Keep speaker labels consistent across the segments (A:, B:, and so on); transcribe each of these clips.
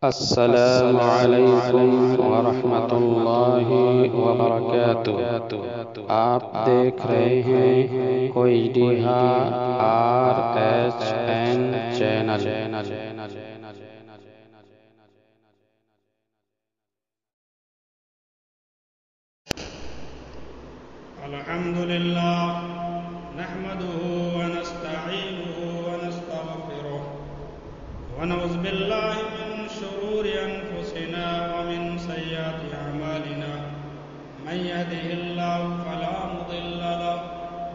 A: السلام علیکم ورحمۃ اللہ وبرکاتہ۔ آپ دیکھ رہے ہیں کوئی RSN چینل۔
B: الحمد لله نحمده ونستعينه ونستغفره ونعوذ بالله من شرور أنفسنا ومن سيئات أعمالنا من يهده الله فلا مضل له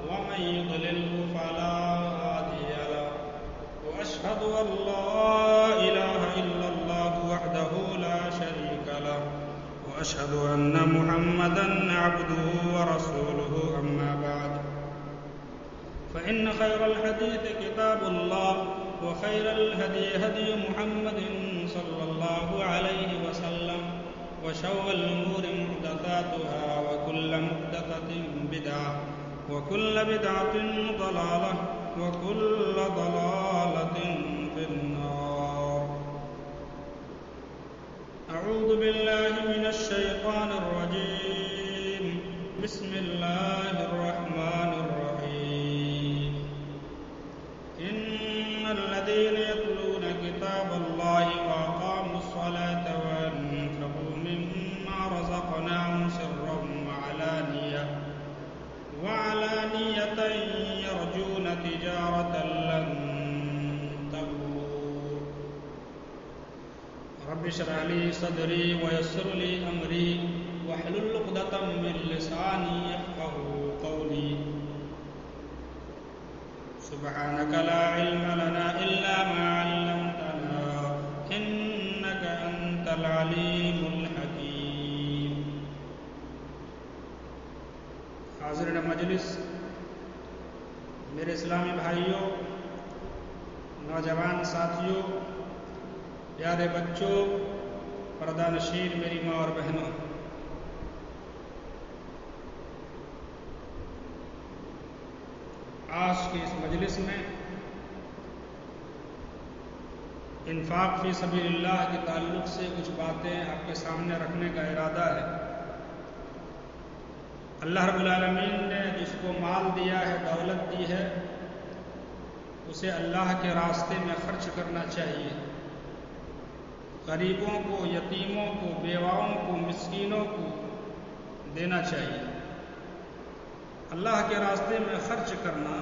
B: ومن يضلله فلا هادي له وأشهد أن لا إله إلا الله وحده لا شريك له وأشهد أن محمدًا عبده ورسوله أما بعد فإن خير الحديث كتاب الله وخير الهدي هدي محمد صلى الله عليه وسلم وشر الأمور محدثاتها وكل محدثة بدعة وكل بدعة ضلالة وكل ضلالة في النار. أعوذ بالله من الشيطان الرجيم. بسم الله الرحمن الرحيم. إن الذين يتلون كتاب الله وأقاموا الصلاة وأنفقوا مما رزقناهم سرا وعلانية يرجون تجارة لن تبور. رب اشرح لي صدري ويسر لي أمري واحلل عقدة من لساني يفقهوا قولي. سبحانك لا علم لنا إلا ما علمتنا إنك أنت العليم الحكيم. حاضرین مجلس، میرے اسلامی بھائیوں، نوجوان ساتھیوں، پیارے بچوں، پردہ نشین میری ماں اور بہنوں، آج کی اس مجلس میں انفاق فی سبیل اللہ کے تعلق سے کچھ باتیں آپ کے سامنے رکھنے کا ارادہ ہے. اللہ رب العالمین نے جس کو مال دیا ہے، دولت دی ہے، اسے اللہ کے راستے میں خرچ کرنا چاہیے. غریبوں کو، یتیموں کو، بیواؤں کو، مسکینوں کو دینا چاہیے. اللہ کے راستے میں خرچ کرنا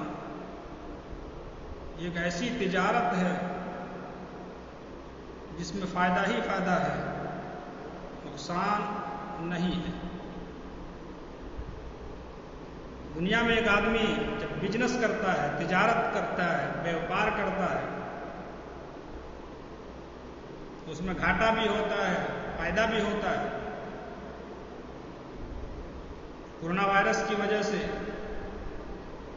B: ایک ایسی تجارت ہے جس میں فائدہ ہی فائدہ ہے، نقصان نہیں ہے. دنیا میں ایک آدمی جب بزنس کرتا ہے، تجارت کرتا ہے، بیوپار کرتا ہے، تو اس میں گھاٹا بھی ہوتا ہے، فائدہ بھی ہوتا ہے. کورونا وائرس کی وجہ سے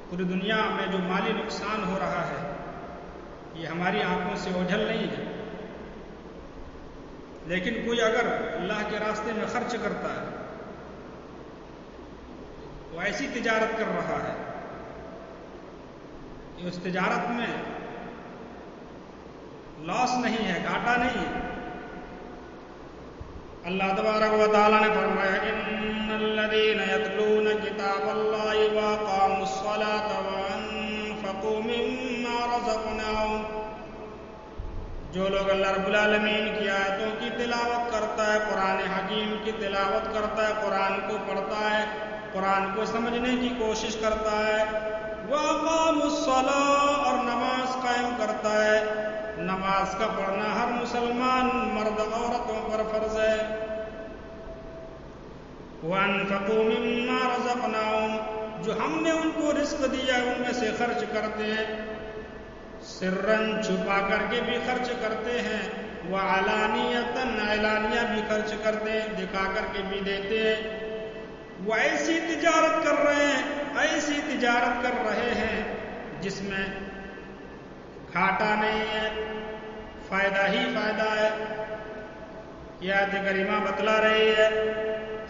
B: پوری دنیا میں جو مالی نقصان ہو رہا ہے، یہ ہماری آنکھوں سے اوجھل نہیں ہے. لیکن کوئی اگر اللہ کے راستے میں خرچ کرتا ہے، وہ ایسی تجارت کر رہا ہے کہ اس تجارت میں لاس نہیں ہے، گھاٹا نہیں ہے. اللہ تبارک و تعالیٰ نے فرمایا ان الذین یتلون کتاب اللہ واقاموا الصلاة وانفقوا مما رزقناہم. جو لوگ اللہ رب العالمین کی آیتوں کی تلاوت کرتا ہے، قرآن حکیم کی تلاوت کرتا ہے، قرآن کو پڑھتا ہے، قرآن کو سمجھنے کی کوشش کرتا ہے، وَأَقَامُوا الصَّلَاةَ اور نماز قائم کرتا ہے. نماز کا پڑھنا ہر مسلمان مرد عورتوں پر فرض ہے. وَأَنفَقُوا مِمَّا رَزَقْنَاهُمْ جو ہم نے ان کو رزق دیا ان میں سے خرچ کرتے ہیں. سرًا چھپا کر کے بھی خرچ کرتے ہیں، وَعَلَانِيَةً اعلانیہ بھی خرچ کرتے ہیں، دکھا کر کے بھی دیتے ہیں. وہ ایسی تجارت کر رہے ہیں، ایسی تجارت کر رہے ہیں جس میں گھاٹا نہیں ہے، فائدہ ہی فائدہ ہے. یہ آیت کریمہ بتلا رہی ہے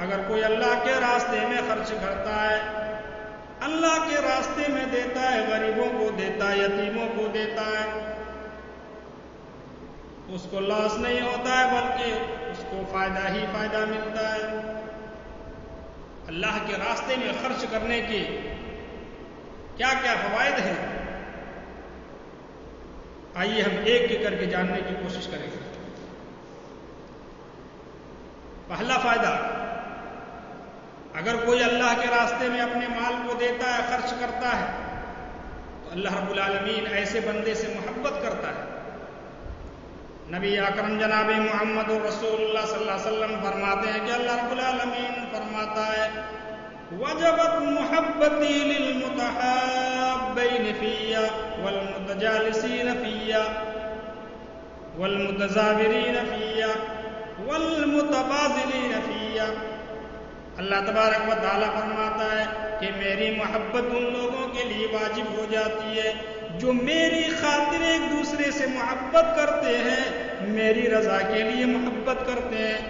B: اگر کوئی اللہ کے راستے میں خرچ کرتا ہے، اللہ کے راستے میں دیتا ہے، غریبوں کو دیتا ہے، یتیموں کو دیتا ہے، اس کو لاس نہیں ہوتا ہے بلکہ اس کو فائدہ ہی فائدہ ملتا ہے۔ اللہ کے راستے میں خرچ کرنے کے کیا کیا فوائد ہیں، آئیے ہم ایک ایک کر کے جاننے کی کوشش کریں گے۔ پہلا فائدہ، اگر کوئی اللہ کے راستے میں اپنے مال کو دیتا ہے، خرچ کرتا ہے، تو اللہ رب العالمین ایسے بندے سے محبت کرتا ہے۔ نبی اکرم جناب محمد رسول اللہ صلی اللہ علیہ وسلم فرماتے ہیں کہ اللہ رب العالمین فرماتا ہے وجبت محبتی للمتحابین فی والمتجالسین فی والمتزاورین فی والمتبادلین فی۔ اللہ تبارک و تعالیٰ فرماتا ہے کہ میری محبت ان لوگوں کے لیے واجب ہو جاتی ہے جو میری خاطر ایک دوسرے سے محبت کرتے ہیں، میری رضا کے لیے محبت کرتے ہیں،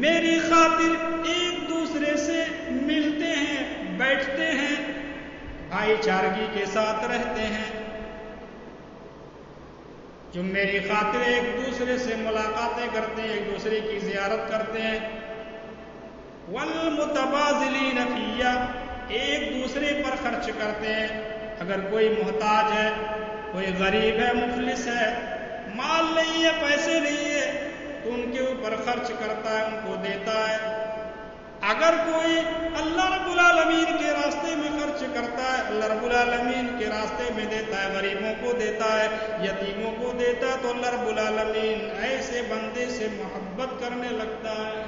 B: میری خاطر ایک دوسرے سے ملتے ہیں، بیٹھتے ہیں، بھائی چارگی کے ساتھ رہتے ہیں، جو میری خاطر ایک دوسرے سے ملاقاتیں کرتے ہیں، ایک دوسرے کی زیارت کرتے ہیں۔ والمتبادلین فی، ایک دوسرے پر خرچ کرتے ہیں۔ اگر کوئی محتاج ہے، کوئی غریب ہے، مفلس ہے، مال نہیں ہے، پیسے نہیں ہے، تو ان کے اوپر خرچ کرتا ہے، ان کو دیتا ہے۔ اگر کوئی اللہ رب العالمین کے راستے میں خرچ کرتا ہے، اللہ رب العالمین کے راستے میں دیتا ہے، غریبوں کو دیتا ہے، یتیموں کو دیتا ہے، تو اللہ رب العالمین ایسے بندے سے محبت کرنے لگتا ہے۔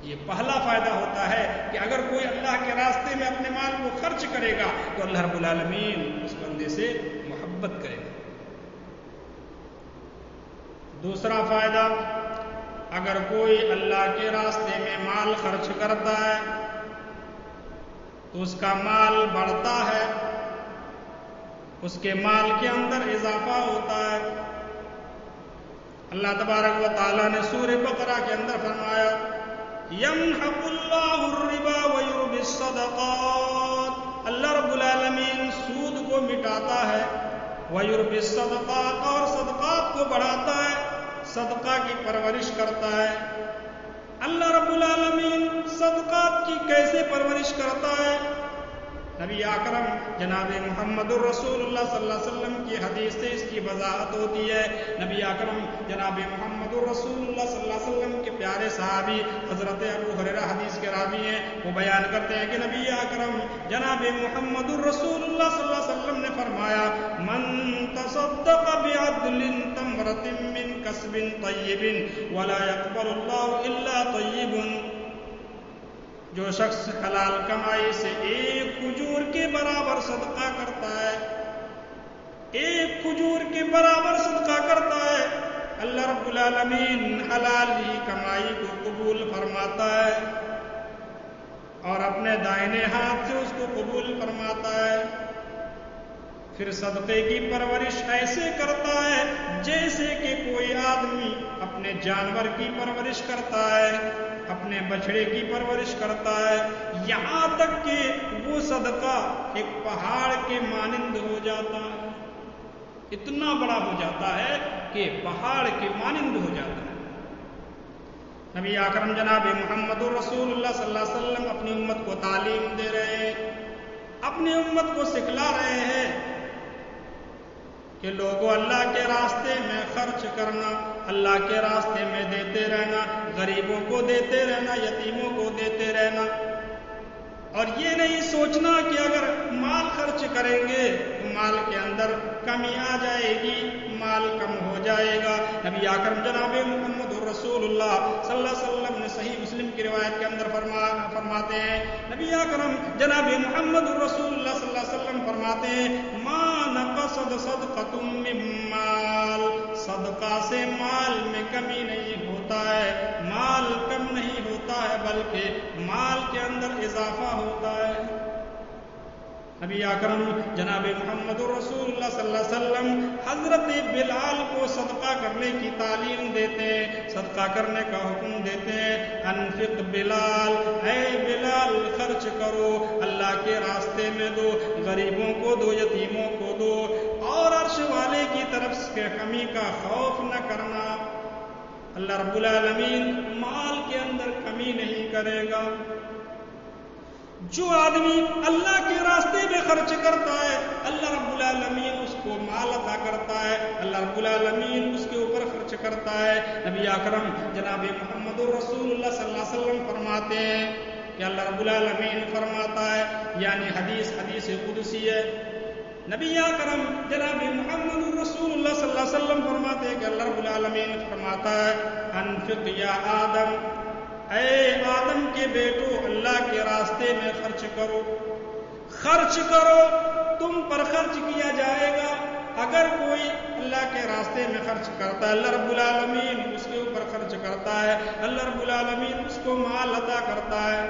B: یہ پہلا فائدہ ہوتا ہے کہ اگر کوئی اللہ کے راستے میں اپنے مال کو خرچ کرے گا تو اللہ رب العالمین اس بندے سے محبت کرے گا۔ دوسرا فائدہ، اگر کوئی اللہ کے راستے میں مال خرچ کرتا ہے تو اس کا مال بڑھتا ہے، اس کے مال کے اندر اضافہ ہوتا ہے۔ اللہ تبارک و تعالیٰ نے سورہ بقرہ کے اندر فرمایا یمحق اللہ الربا ویربی الصدقات، اللہ رب العالمین سود کو مٹاتا ہے، ویربی الصدقات، اور صدقات کو بڑھاتا ہے، صدقہ کی پرورش کرتا ہے۔ اللہ رب العالمین صدقات کی کیسے پرورش کرتا ہے؟ نبی اکرم جناب محمد الرسول اللہ صلی اللہ علیہ وسلم کی حدیث سے اس کی وضاحت ہوتی ہے۔ نبی اکرم جناب محمد الرسول اللہ صلی اللہ علیہ وسلم کے پیارے صحابی حضرت ابو ہریرہ حدیث کے راوی ہیں، وہ بیان کرتے ہیں کہ نبی اکرم جناب محمد الرسول اللہ صلی اللہ علیہ وسلم نے فرمایا من تصدق بعدل تمرۃ من کسب طیب ولا يقبل اللہ الا طیب، جو شخص حلال کمائی سے ایک کھجور کے برابر صدقہ کرتا ہے، ایک کھجور کے برابر صدقہ کرتا ہے، اللہ رب العالمین حلال ہی کمائی کو قبول فرماتا ہے اور اپنے دائنے ہاتھ سے اس کو قبول فرماتا ہے۔ پھر صدقے کی پرورش ایسے کرتا ہے جیسے کہ کوئی آدمی اپنے جانور کی پرورش کرتا ہے، اپنے بچڑے کی پرورش کرتا ہے، یہاں تک کہ وہ صدقہ ایک پہاڑ کے مانند ہو جاتا ہے، اتنا بڑا ہو جاتا ہے کہ پہاڑ کے مانند ہو جاتا ہے۔ نبی اکرم جناب محمد رسول اللہ صلی اللہ علیہ وسلم اپنی امت کو تعلیم دے رہے ہیں، اپنی امت کو سکھلا رہے ہیں کہ لوگوں اللہ کے راستے میں خرچ کرنا، اللہ کے راستے میں دیتے رہنا، غریبوں کو دیتے رہنا، یتیموں کو دیتے رہنا، اور یہ نہیں سوچنا کہ اگر مال خرچ کریں گے تو مال کے اندر کمی آ جائے گی، مال کم ہو جائے گا۔ نبی اکرم جناب محمد رسول اللہ صلی اللہ علیہ وسلم نے صحیح مسلم کی روایت کے اندر فرماتے ہیں، نبی اکرم جناب محمد رسول اللہ صلی اللہ علیہ وسلم فرماتے ہیں ما نقصد صدقۃ من مال، صدقہ سے مال میں کمی نہیں ہوتا ہے، مال کم نہیں ہوتا ہے بلکہ مال کے اندر اضافہ ہوتا ہے۔ نبی اکرم جناب محمد رسول اللہ صلی اللہ علیہ وسلم حضرت بلال کو صدقہ کرنے کی تعلیم دیتے ہیں، صدقہ کرنے کا حکم دیتے ہیں، انفق بلال، اے بلال خرچ کرو، اللہ کے راستے میں دو، غریبوں کو دو، یتیموں کو دو، اور عرش والے کی طرف سے کمی کا خوف نہ کرنا. اللہ رب العالمین مال کے اندر کمی نہیں کرے گا. جو آدمی اللہ کے راستے میں خرچ کرتا ہے اللہ رب العالمین اس کو مال عطا کرتا ہے, اللہ رب العالمین اس کے اوپر خرچ کرتا ہے. نبی اکرم جناب محمد رسول اللہ صلی اللہ علیہ وسلم فرماتے ہیں کہ اللہ رب العالمین فرماتا ہے, یعنی حدیث قدسی ہے. نبی اکرم جناب محمد رسول اللہ صلی اللہ علیہ وسلم فرماتے ہیں کہ اللہ رب العالمین فرماتا ہے انفق یا آدم, اے آدم کے بیٹو اللہ کے راستے میں خرچ کرو. خرچ کرو, تم پر خرچ کیا جائے گا. اگر کوئی اللہ کے راستے میں خرچ کرتا ہے اللہ رب العالمین اس کے اوپر خرچ کرتا ہے, اللہ رب العالمین اس کو مال عطا کرتا ہے.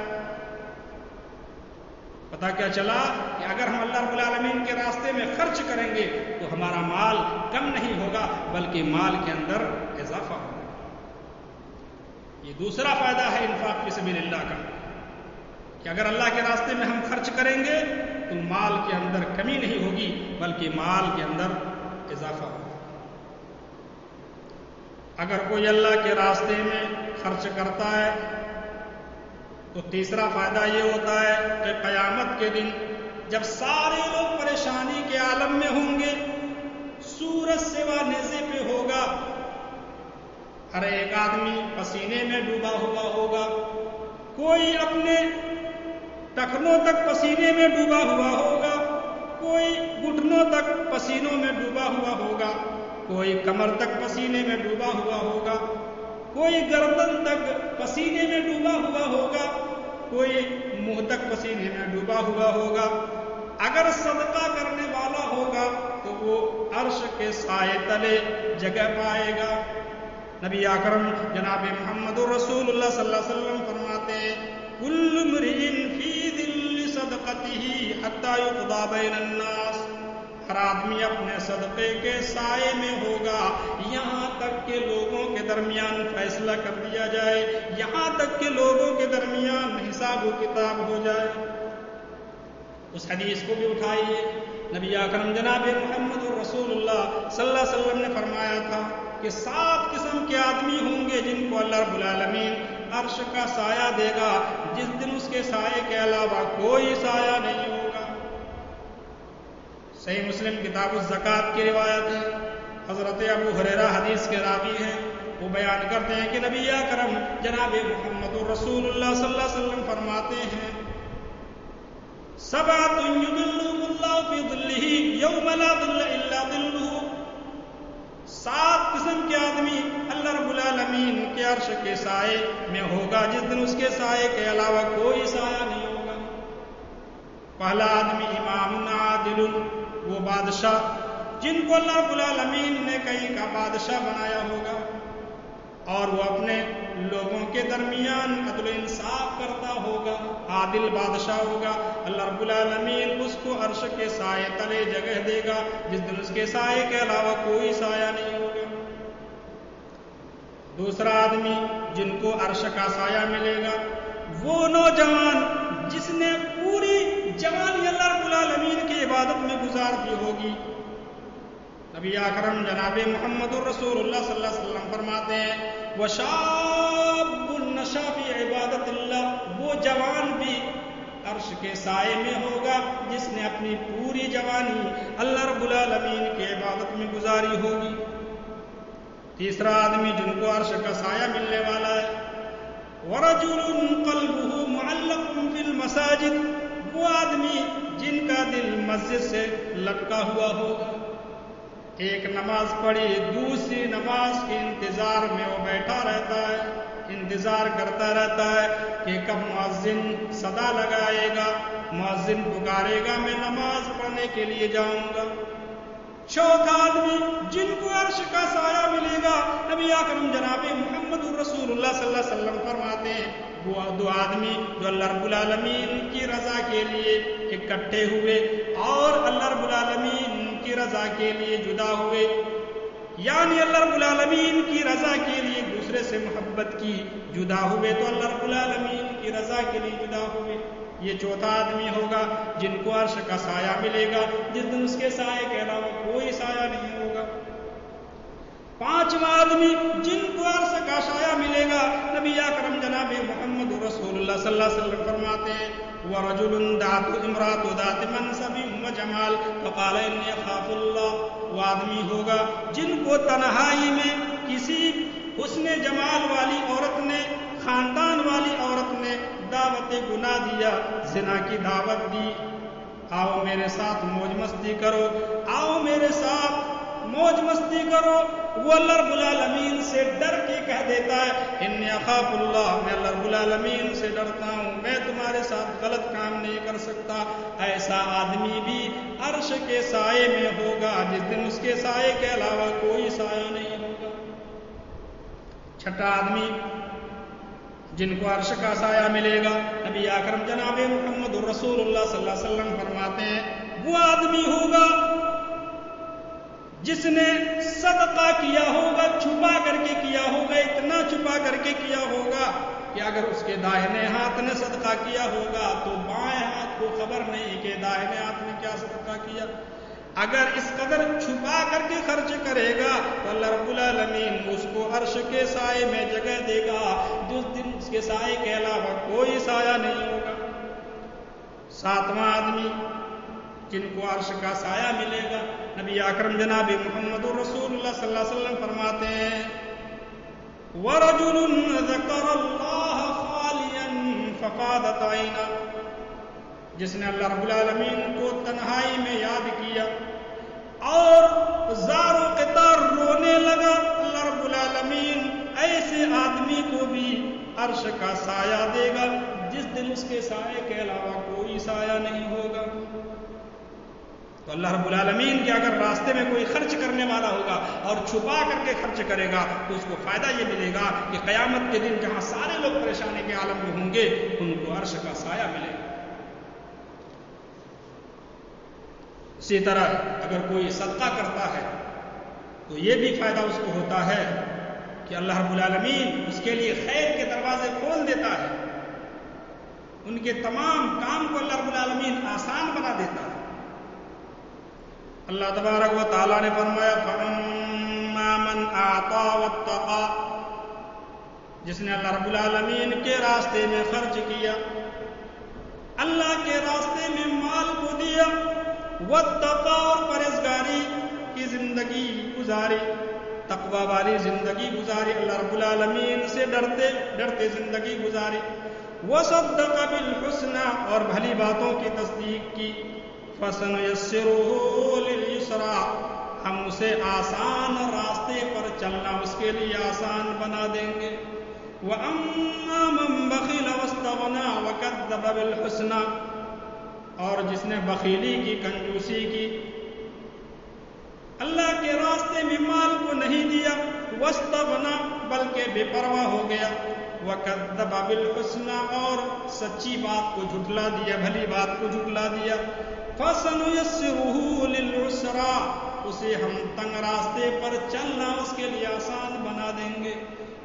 B: پتہ کیا چلا کہ اگر ہم اللہ رب العالمین کے راستے میں خرچ کریں گے تو ہمارا مال کم نہیں ہوگا بلکہ مال کے اندر اضافہ ہوگا. یہ دوسرا فائدہ ہے انفاق فی سبیل اللہ کا کہ اگر اللہ کے راستے میں ہم خرچ کریں گے تو مال کے اندر کمی نہیں ہوگی بلکہ مال کے اندر اضافہ ہوگا. اگر کوئی اللہ کے راستے میں خرچ کرتا ہے تو تیسرا فائدہ یہ ہوتا ہے کہ قیامت کے دن جب سارے لوگ پریشانی کے عالم میں ہوں گے, سورج سوا نیزے پہ ہوگا, ہر ایک آدمی پسینے میں ڈوبا ہوا ہوگا, کوئی اپنے ٹخنوں تک پسینے میں ڈوبا ہوا ہوگا, کوئی گھٹنوں تک پسینوں میں ڈوبا ہوا ہوگا, کوئی کمر تک پسینے میں ڈوبا ہوا ہوگا, کوئی گردن تک پسینے میں ڈوبا ہوا ہوگا, کوئی منہ تک پسینے میں ڈوبا ہوا ہوگا. اگر صدقہ کرنے والا ہوگا تو وہ عرش کے سائے تلے جگہ پائے گا. نبی اکرم جناب محمد رسول اللہ صلی اللہ علیہ وسلم فرماتے ہیں کل امرئ فی ظل صدقته حتی یقضی بین الناس, ہر آدمی اپنے صدقے کے سائے میں ہوگا یہاں تک کہ لوگوں کے درمیان فیصلہ کر دیا جائے, یہاں تک کہ لوگوں کے درمیان حساب و کتاب ہو جائے. اس حدیث کو بھی اٹھائیے. نبی اکرم جناب محمد رسول اللہ صلی اللہ علیہ وسلم نے فرمایا تھا کہ 7 قسم کے آدمی ہوں گے جن کو اللہ رب العالمین عرش کا سایہ دے گا جس دن اس کے سائے کے علاوہ کوئی سایہ نہیں ہوگا. صحیح مسلم کتاب الزکوٰۃ کی روایت ہے. حضرت ابو ہریرہ حدیث کے راوی ہیں, وہ بیان کرتے ہیں کہ نبی اکرم جناب محمد رسول اللہ صلی اللہ علیہ وسلم فرماتے ہیں سبعۃ یظلهم اللہ فی ظلہ یوم لا ظل الا ظلہ, 7 قسم کے آدمی اللہ رب العالمین کے عرش کے سائے میں ہوگا جس دن اس کے سائے کے علاوہ کوئی سایہ نہیں ہوگا. پہلا آدمی امام عادل, وہ بادشاہ جن کو اللہ رب العالمین نے کہیں کا بادشاہ بنایا ہوگا اور وہ اپنے لوگوں کے درمیان عدل و انصاف کرتا ہوگا, عادل بادشاہ ہوگا. اللہ رب العالمین اس کو عرش کے سائے تلے جگہ دے گا جس دن اس کے سائے کے علاوہ کوئی سایہ نہیں ہوگا. دوسرا آدمی جن کو عرش کا سایہ ملے گا وہ نوجوان جس نے پوری جوانی اللہ رب العالمین کی عبادت میں گزار دی ہوگی. نبی اکرم جناب محمد رسول اللہ صلی اللہ علیہ وسلم فرماتے ہیں وَشَابٌ نَشَأَ فِي عِبَادَةِ اللَّهِ, وہ جوان بھی عرش کے سائے میں ہوگا جس نے اپنی پوری جوانی اللہ رب العالمین کی عبادت میں گزاری ہوگی. تیسرا آدمی جن کو عرش کا سایہ ملنے والا ہے وَرَجُلٌ قَلْبُهُ مُعَلَّقٌ فِي الْمَسَاجِدِ, وہ آدمی جن کا دل مسجد سے لٹکا ہوا ہوگا. ایک نماز پڑھی دوسری نماز کے انتظار میں وہ بیٹھا رہتا ہے, انتظار کرتا رہتا ہے کہ کب مؤذن صدا لگائے گا, مؤذن پکارے گا, میں نماز پڑھنے کے لیے جاؤں گا. چوتھا آدمی جن کو عرش کا سایہ ملے گا نبی اکرم جناب محمد رسول اللہ صلی اللہ علیہ وسلم فرماتے ہیں وہ 2 آدمی جو اللہ رب العالمین کی رضا کے لیے اکٹھے ہوئے اور اللہ رب العالمین کی رضا کے لیے جدا ہوئے, یعنی اللہ رب العالمین کی رضا کے لیے دوسرے سے محبت کی, جدا ہوئے تو اللہ رب العالمین کی رضا کے لیے جدا ہوئے. یہ چوتھا آدمی ہوگا جن کو عرش کا سایہ ملے گا، جس دن اس کے سائے کے علاوہ کوئی سایہ نہیں ہوگا۔ پانچواں آدمی جن کو عرش کا سایہ ملے گا، نبی اکرم جناب محمد رسول اللہ صلی اللہ علیہ وسلم فرماتے ہیں وَرَجُلٌ دَعَتْهُ امْرَأَةٌ ذَاتِ مَنْصَبٍ وَجَمَالٍ فَقَالَ إِنِّي أَخَافُ اللَّهَ۔ وہ آدمی ہوگا جن کو تنہائی میں کسی حسن جمال والی عورت نے، خاندان والی عورت نے دعوت گناہ دیا، زنا کی دعوت دی، آؤ میرے ساتھ موج مستی کرو، آؤ میرے ساتھ موج مستی کرو، وہ اللہ رب العالمین سے ڈر کے کہہ دیتا ہے انی اخاف اللہ، میں اللہ رب العالمین سے ڈرتا ہوں، میں تمہارے ساتھ غلط کام نہیں کر سکتا۔ ایسا آدمی بھی عرش کے سائے میں ہوگا جس دن اس کے سائے کے علاوہ کوئی سایہ نہیں ہوگا۔ چھٹا آدمی جن کو عرش کا سایہ ملے گا، نبی اکرم جناب محمد رسول اللہ صلی اللہ علیہ وسلم فرماتے ہیں وہ آدمی ہوگا جس نے صدقہ کیا ہوگا، چھپا کر کے کیا ہوگا، اتنا چھپا کر کے کیا ہوگا کہ اگر اس کے داہنے ہاتھ نے صدقہ کیا ہوگا تو بائیں ہاتھ کو خبر نہیں کہ داہنے ہاتھ نے کیا صدقہ کیا۔ اگر اس قدر چھپا کر کے خرچ کرے گا تو اللہ رب العالمین اس کو عرش کے سائے میں جگہ دے گا، جس دن اس کے سائے کے علاوہ کوئی سایہ نہیں ہوگا۔ ساتواں آدمی جن کو عرش کا سایہ ملے گا، نبی اکرم جناب محمد رسول اللہ صلی اللہ علیہ وسلم فرماتے ہیں وَرَجُلٌ ذَكَرَ اللَّهَ خَالِيًا فَفَاضَتْ عَيْنَاهُ، جس نے اللہ رب العالمین کو تنہائی میں یاد کیا اور زار و قطار رونے لگا، اللہ رب العالمین ایسے آدمی کو بھی عرش کا سایہ دے گا جس دن اس کے سائے کے علاوہ کوئی سایہ نہیں ہوگا۔ تو اللہ رب العالمین کے اگر راستے میں کوئی خرچ کرنے والا ہوگا اور چھپا کر کے خرچ کرے گا تو اس کو فائدہ یہ ملے گا کہ قیامت کے دن جہاں سارے لوگ پریشانی کے عالم میں ہوں گے ان کو عرش کا سایہ ملے گا۔ اسی طرح اگر کوئی صدقہ کرتا ہے تو یہ بھی فائدہ اس کو ہوتا ہے کہ اللہ رب العالمین اس کے لیے خیر کے دروازے کھول دیتا ہے، ان کے تمام کام کو اللہ رب العالمین آسان بنا دیتا ہے۔ اللہ تبارک و تعالیٰ نے فرمایا فَأَمَّا مَنْ أَعْطَىٰ وَاتَّقَىٰ، جس نے اللہ رب العالمین کے راستے میں خرچ کیا، اللہ کے راستے میں مال کو دیا، وَاتَّقَىٰ اور پرہیزگاری کی زندگی گزاری، تقوی والی زندگی گزاری، اللہ رب العالمین سے ڈرتے زندگی گزاری، وَصَدَّقَ بِالْحُسْنَىٰ اور بھلی باتوں کی تصدیق کی، فَسَنُيَسِّرُهُ لِلْيُسْرَىٰ ہم اسے آسان راستے پر چلنا اس کے لیے آسان بنا دیں گے۔ وَأَمَّا مَن بَخِلَ وَاسْتَغْنَىٰ وَكَذَّبَ بِالْحُسْنَىٰ اور جس نے بخیلی کی، کنجوسی کی، اللہ کے راستے میں مال کو نہیں دیا، وَاسْتَغْنَىٰ بلکہ بے پرواہ ہو گیا، وَكَذَّبَ بِالْحُسْنَىٰ اور سچی بات کو جھٹلا دیا، بھلی بات کو جھٹلا دیا، فَسَنُيَسِّرُهُ لِلْعُسْرَىٰ اسے ہم تنگ راستے پر چلنا اس کے لیے آسان بنا دیں گے۔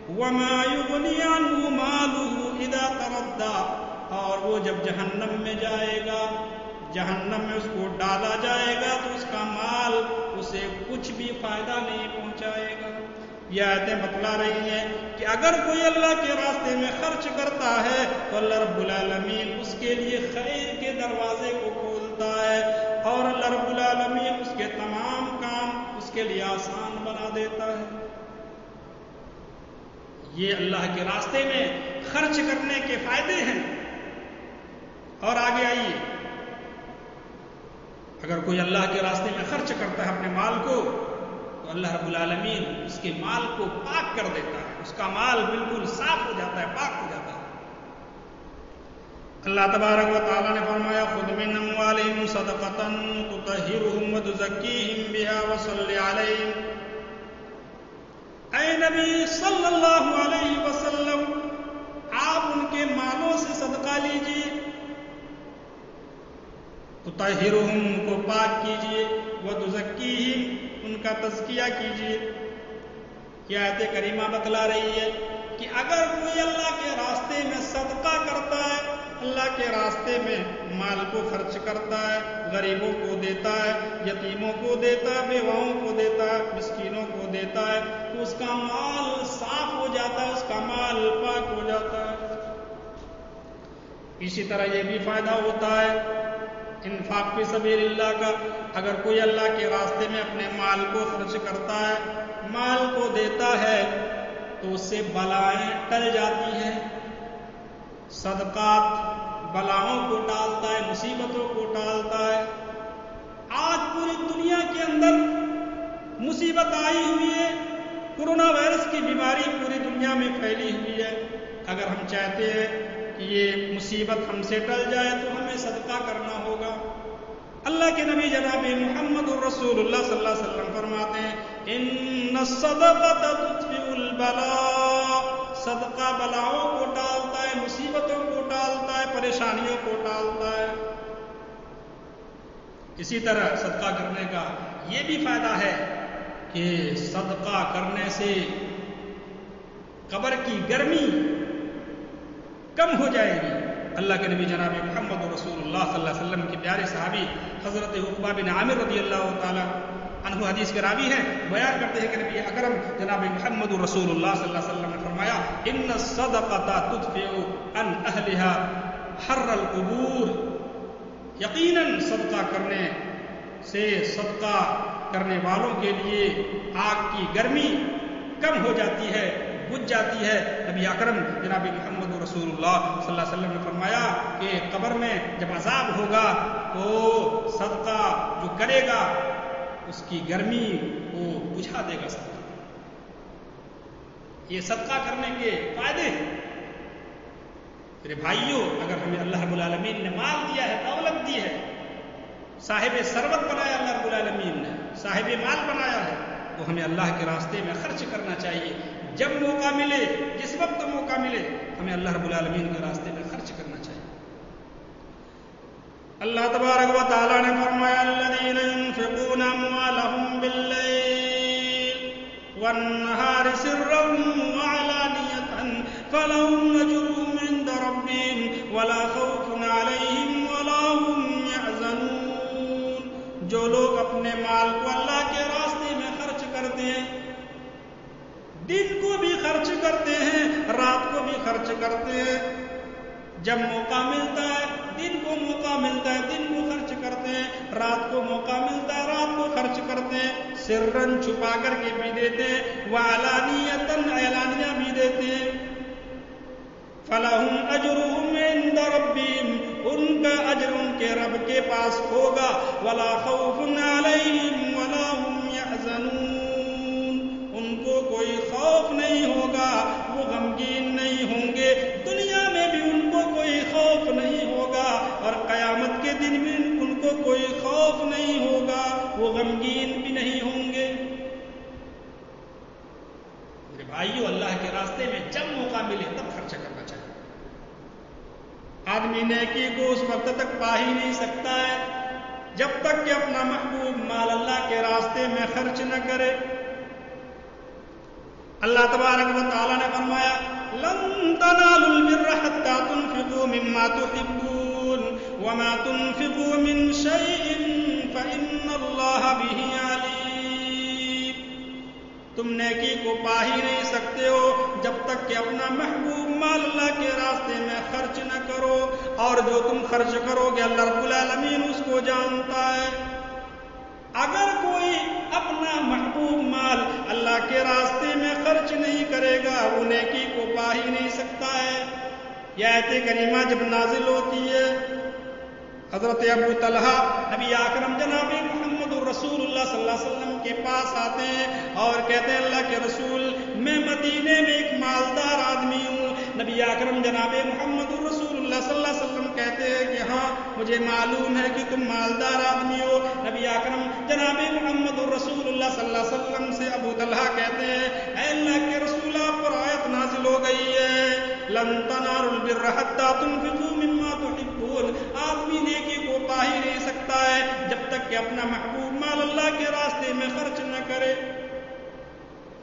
B: وَمَا يُغْنِي عَنْهُ مَالُهُ إِذَا تَرَدَّىٰ اور وہ جب جہنم میں جائے گا، جہنم میں اس کو ڈالا جائے گا تو اس کا مال اسے کچھ بھی فائدہ نہیں پہنچائے گا۔ یہ آیتیں بتلا رہی ہیں کہ اگر کوئی اللہ کے راستے میں خرچ کرتا ہے تو اللہ رب العالمین اس کے لیے خیر کے دروازے کو کھولتا ہے اور اللہ رب العالمین اس کے تمام کام اس کے لیے آسان بنا دیتا ہے۔ یہ اللہ کے راستے میں خرچ کرنے کے فائدے ہیں۔ اور آگے آئیے، اگر کوئی اللہ کے راستے میں خرچ کرتا ہے اپنے مال کو تو اللہ رب العالمین اس کے مال کو پاک کر دیتا ہے، اس کا مال بالکل صاف ہو جاتا ہے، پاک ہو جاتا ہے۔ اللہ تبارک و تعالیٰ نے فرمایا خُذْ مِنْ أَمْوَالِهِمْ صَدَقَةً تُطَهِّرُهُمْ وَتُزَكِّيهِمْ بِهَا وَصَلِّ عَلَيْهِمْ، اے نبی صلی اللہ علیہ وسلم آپ ان کے مالوں سے صدقہ لیجیے، تُطَهِّرُهُمْ کو پاک کیجیے، وَتُزَكِّيهِمْ ان کا تزکیہ کیجیے۔ یہ آیت کریمہ بتلا رہی ہے کہ اگر کوئی اللہ کے راستے میں صدقہ کرتا ہے اللہ کے راستے میں مال کو خرچ کرتا ہے، غریبوں کو دیتا ہے، یتیموں کو دیتا ہے، بیواؤں کو دیتا ہے، مسکینوں کو دیتا ہے، تو اس کا مال صاف ہو جاتا ہے، اس کا مال پاک ہو جاتا ہے۔ اسی طرح یہ بھی فائدہ ہوتا ہے انفاق فی سبیل اللہ کا، اگر کوئی اللہ کے راستے میں اپنے مال کو خرچ کرتا ہے، مال کو دیتا ہے، تو اس سے بلائیں ٹل جاتی ہیں۔ صدقات بلاؤں کو ٹالتا ہے، مصیبتوں کو ٹالتا ہے۔ آج پوری دنیا کے اندر مصیبت آئی ہوئی ہے، کورونا وائرس کی بیماری پوری دنیا میں پھیلی ہوئی ہے۔ اگر ہم چاہتے ہیں کہ یہ مصیبت ہم سے ٹل جائے تو ہمیں صدقہ کرنا ہوگا۔ اللہ کے نبی جناب محمد الرسول اللہ صلی اللہ علیہ وسلم فرماتے ہیں ان الصدقۃ تطفئ البلاء، صدقہ بلاؤں کو ٹالتا ہے، مصیبتوں کو ٹالتا ہے، پریشانیوں کو ٹالتا ہے۔ اسی طرح صدقہ کرنے کا یہ بھی فائدہ ہے کہ صدقہ کرنے سے قبر کی گرمی کم ہو جائے گی۔ اللہ کے نبی جناب محمد رسول اللہ صلی اللہ علیہ وسلم کے پیارے صحابی حضرت عقبہ بن عامر رضی اللہ تعالی عنہ حدیث کے راوی ہیں، بیان کرتے ہیں کہ نبی اکرم جناب محمد رسول اللہ صلی اللہ علیہ وسلم نے فرمایا ان الصدقۃ تدفع عن اہلها حر القبور، یقیناً صدقہ کرنے سے صدقہ کرنے والوں کے لیے آگ کی گرمی کم ہو جاتی ہے، بجھ جاتی ہے۔ نبی اکرم جناب محمد رسول اللہ صلی اللہ علیہ وسلم نے فرمایا کہ قبر میں جب عذاب ہوگا تو صدقہ جو کرے گا اس کی گرمی کو بجھا دے گا صدقہ۔ یہ صدقہ کرنے کے فائدے ہیں۔ میرے بھائیوں، اگر ہمیں اللہ رب العالمین نے مال دیا ہے، دولت دی ہے، صاحب ثروت بنایا اللہ رب العالمین نے، صاحب مال بنایا ہے، تو ہمیں اللہ کے راستے میں خرچ کرنا چاہیے۔ جب موقع ملے، جس وقت موقع ملے، ہمیں اللہ رب العالمین کے راستے میں خرچ کرنا چاہیے۔ اللہ تبارک و تعالیٰ نے فرمایا الذین ينفقون اموالهم باللیل والنہار سرا وعلانیۃ فلهم اجرهم عند ربهم ولا خوف علیہم ولا هم يحزنون۔ جو لوگ اپنے مال کو اللہ کے راستے میں خرچ کرتے ہیں، دن کو بھی خرچ کرتے ہیں، رات کو بھی خرچ کرتے ہیں، جب موقع ملتا ہے دن کو موقع ملتا ہے دن کو خرچ کرتے ہیں، رات کو موقع ملتا ہے رات کو خرچ کرتے ہیں، سرن چھپا کر کے بھی دیتے ہیں، وعلانیتاً اعلانیہ بھی دیتے ہیں۔ فَلَهُمْ أَجْرُهُمْ عِنْدَ رَبِّهِمْ، ان کا اجر ان کے رب کے پاس ہوگا، وَلَا خَوْفٌ عَلَيْهِمْ وَلَا هُمْ يَحْزَنُونَ، ان کو کوئی خوف نہیں ہوگا، وہ غمگین نہیں ہوں گے، دنیا میں بھی ان کو کوئی خوف نہیں ہوگا، اور قیامت کے دن میں ان کو کوئی خوف نہیں ہوگا، وہ غمگین بھی نہیں ہوں گے۔ میرے بھائیو، اللہ کے راستے میں جب موقع ملے تب خرچہ کرنا چاہیے۔ آدمی نیکی کو اس وقت تک پا ہی نہیں سکتا ہے جب تک کہ اپنا محبوب مال اللہ کے راستے میں خرچ نہ کرے۔ اللہ تبارک و تعالیٰ نے فرمایا لن تنالوا البر حتى تنفقوا مما تحبون وما تنفقوا من شيء فإن الله به عليم۔ تم نیکی کو پا ہی نہیں سکتے ہو جب تک کہ اپنا محبوب مال اللہ کے راستے میں خرچ نہ کرو، اور جو تم خرچ کرو گے اللہ رب العالمین اس کو جانتا ہے۔ اگر کوئی اپنا محبوب مال اللہ کے راستے میں خرچ نہیں کرے گا، وہ نیکی کو پا ہی نہیں سکتا ہے۔ یہ آیت کریمہ جب نازل ہوتی ہے، حضرت ابو طلحہ نبی اکرم جناب محمد رسول اللہ صلی اللہ علیہ وسلم کے پاس آتے ہیں اور کہتے ہیں اللہ کے رسول، میں مدینے میں ایک مالدار آدمی ہوں۔ نبی اکرم جناب محمد رسول اللہ صلی اللہ علیہ وسلم کہتے ہیں کہ ہاں مجھے معلوم ہے کہ تم مالدار آدمی ہو۔ نبی اکرم جناب محمد رسول اللہ صلی اللہ علیہ وسلم سے ابو طلحہ کہتے ہیں اے اللہ کے رسول، آپ پر آیت نازل ہو گئی ہے لن تنالوا البر حتى تنفقوا مما تحبون۔ آدمی نیکی کو پا ہی نہیں سکتا ہے جب تک کہ اپنا محبوب مال اللہ کے راستے میں خرچ نہ کرے۔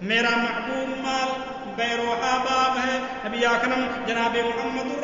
B: میرا محبوب مال بیروحہ باب ہے۔ نبی اکرم جناب محمد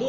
B: 2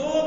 B: 2